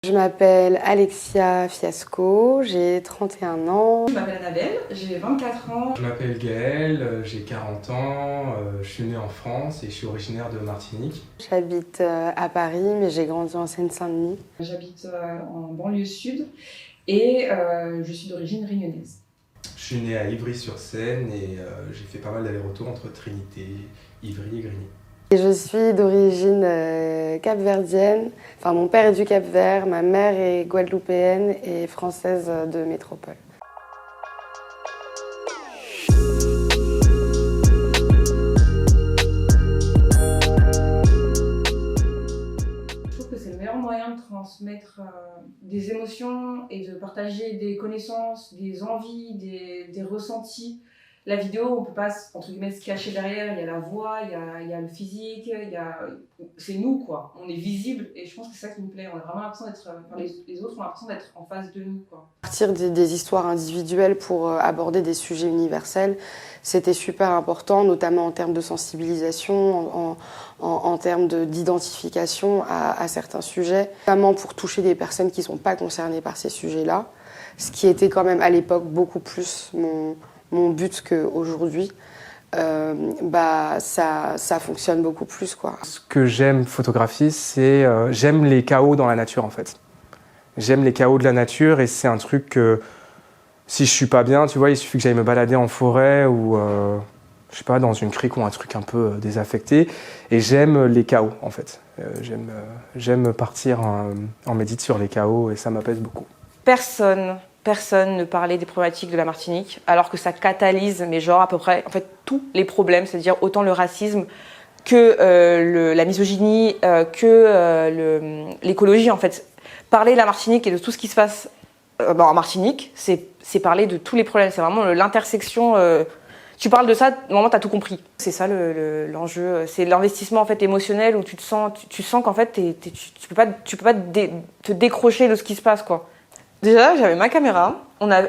Je m'appelle Alexia Fiasco, j'ai 31 ans. Je m'appelle Annabelle, j'ai 24 ans. Je m'appelle Gaël, j'ai 40 ans, je suis né en France et je suis originaire de Martinique. J'habite à Paris, mais j'ai grandi en Seine-Saint-Denis. J'habite en banlieue sud et je suis d'origine réunionnaise. Je suis né à Ivry-sur-Seine et j'ai fait pas mal d'allers-retours entre Trinité, Ivry et Grigny. Et je suis d'origine capverdienne. Enfin, mon père est du Cap-Vert, ma mère est guadeloupéenne et française de métropole. Je trouve que c'est le meilleur moyen de transmettre des émotions et de partager des connaissances, des envies, des ressentis. La vidéo, on peut pas, entre guillemets, se cacher derrière. Il y a la voix, il y a le physique, c'est nous, quoi. On est visible et je pense que c'est ça qui nous plaît. On a vraiment l'impression d'être, les autres ont l'impression d'être en face de nous, quoi. Partir des histoires individuelles pour aborder des sujets universels, c'était super important, notamment en termes de sensibilisation, en termes d'identification à certains sujets, notamment pour toucher des personnes qui ne sont pas concernées par ces sujets-là, ce qui était quand même à l'époque beaucoup plus mon but qu'aujourd'hui. Ça fonctionne beaucoup plus, quoi. Ce que j'aime photographier, c'est j'aime les chaos dans la nature en fait. J'aime les chaos de la nature et c'est un truc que si je suis pas bien, tu vois, il suffit que j'aille me balader en forêt ou je sais pas, dans une crique ou un truc un peu désaffecté et j'aime les chaos en fait. J'aime partir en médite sur les chaos et ça m'apaise beaucoup. Personne ne parlait des problématiques de la Martinique, alors que ça catalyse, mais genre à peu près, en fait, tous les problèmes, c'est-à-dire autant le racisme que la misogynie, l'écologie, en fait. Parler de la Martinique et de tout ce qui se passe en Martinique, c'est parler de tous les problèmes, c'est vraiment l'intersection. Tu parles de ça, normalement, tu as tout compris. C'est ça l'enjeu, c'est l'investissement en fait, émotionnel où tu sens qu'en fait, tu peux pas te décrocher de ce qui se passe, quoi. Déjà, j'avais ma caméra.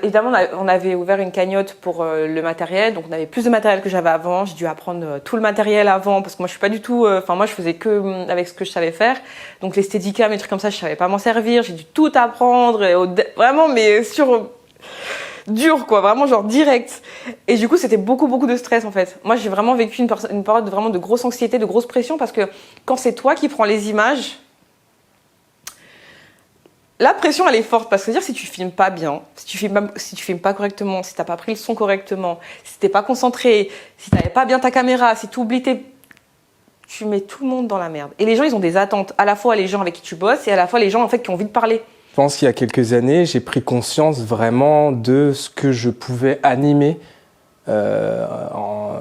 Évidemment, on avait ouvert une cagnotte pour le matériel, donc on avait plus de matériel que j'avais avant. J'ai dû apprendre tout le matériel avant, parce que moi, je suis pas du tout. Moi, je faisais que avec ce que je savais faire. Donc les steadicams, les trucs comme ça, je savais pas m'en servir. J'ai dû tout apprendre, vraiment, mais dur, quoi, vraiment genre direct. Et du coup, c'était beaucoup de stress en fait. Moi, j'ai vraiment vécu une période vraiment de grosse anxiété, de grosse pression, parce que quand c'est toi qui prends les images. La pression, elle est forte parce que dire si tu filmes pas bien, si tu filmes pas correctement, si t'as pas pris le son correctement, si t'es pas concentré, si t'avais pas bien ta caméra, si tu oublies tu mets tout le monde dans la merde. Et les gens, ils ont des attentes, à la fois les gens avec qui tu bosses et à la fois les gens en fait qui ont envie de parler. Je pense qu'il y a quelques années, j'ai pris conscience vraiment de ce que je pouvais animer en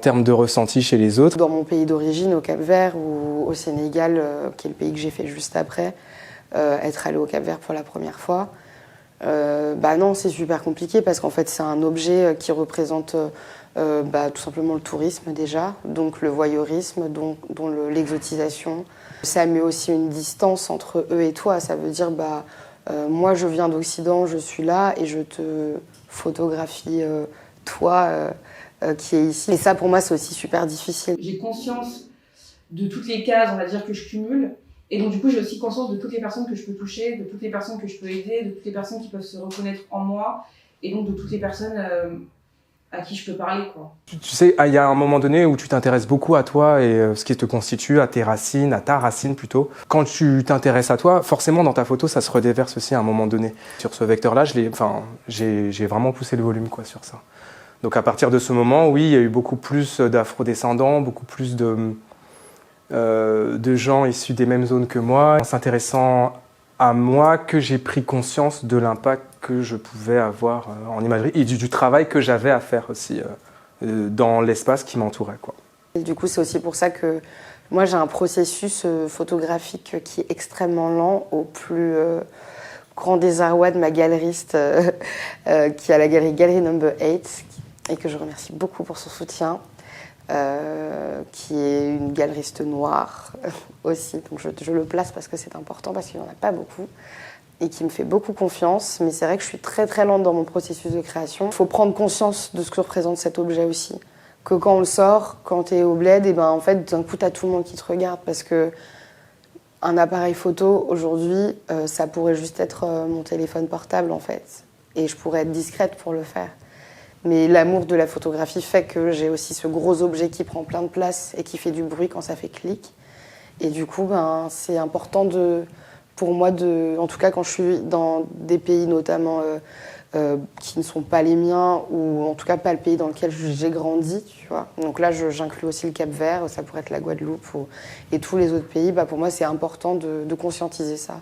termes de ressenti chez les autres. Dans mon pays d'origine, au Cap-Vert ou au Sénégal, qui est le pays que j'ai fait juste après, être allée au Cap-Vert pour la première fois, non, c'est super compliqué parce qu'en fait c'est un objet qui représente tout simplement le tourisme déjà, donc le voyeurisme, dont l'exotisation. Ça met aussi une distance entre eux et toi, ça veut dire moi je viens d'Occident, je suis là et je te photographie toi qui est ici. Et ça pour moi c'est aussi super difficile. J'ai conscience de toutes les cases, on va dire, que je cumule. Et donc, du coup, j'ai aussi conscience de toutes les personnes que je peux toucher, de toutes les personnes que je peux aider, de toutes les personnes qui peuvent se reconnaître en moi, et donc de toutes les personnes à qui je peux parler, quoi. Tu sais, il y a un moment donné où tu t'intéresses beaucoup à toi et ce qui te constitue, à tes racines, à ta racine plutôt. Quand tu t'intéresses à toi, forcément dans ta photo, ça se redéverse aussi à un moment donné. Sur ce vecteur-là, j'ai vraiment poussé le volume quoi, sur ça. Donc à partir de ce moment, oui, il y a eu beaucoup plus d'afro-descendants, beaucoup plus de gens issus des mêmes zones que moi, en s'intéressant à moi, que j'ai pris conscience de l'impact que je pouvais avoir en imagerie et du travail que j'avais à faire aussi dans l'espace qui m'entourait, quoi. Et du coup, c'est aussi pour ça que moi j'ai un processus photographique qui est extrêmement lent, au plus grand désarroi de ma galeriste qui a la galerie Number 8 et que je remercie beaucoup pour son soutien. Qui est une galeriste noire aussi, donc je le place parce que c'est important, parce qu'il n'y en a pas beaucoup, et qui me fait beaucoup confiance, mais c'est vrai que je suis très lente dans mon processus de création. Il faut prendre conscience de ce que représente cet objet aussi, que quand on le sort, quand tu es au bled, et en fait d'un coup tu as tout le monde qui te regarde, parce que Un appareil photo, aujourd'hui, ça pourrait juste être mon téléphone portable, en fait. Et je pourrais être discrète pour le faire. Mais l'amour de la photographie fait que j'ai aussi ce gros objet qui prend plein de place et qui fait du bruit quand ça fait clic. Et du coup, c'est important pour moi, en tout cas quand je suis dans des pays notamment qui ne sont pas les miens, ou en tout cas pas le pays dans lequel j'ai grandi, tu vois. Donc là, j'inclus aussi le Cap-Vert, ça pourrait être la Guadeloupe et tous les autres pays. Pour moi, c'est important de conscientiser ça.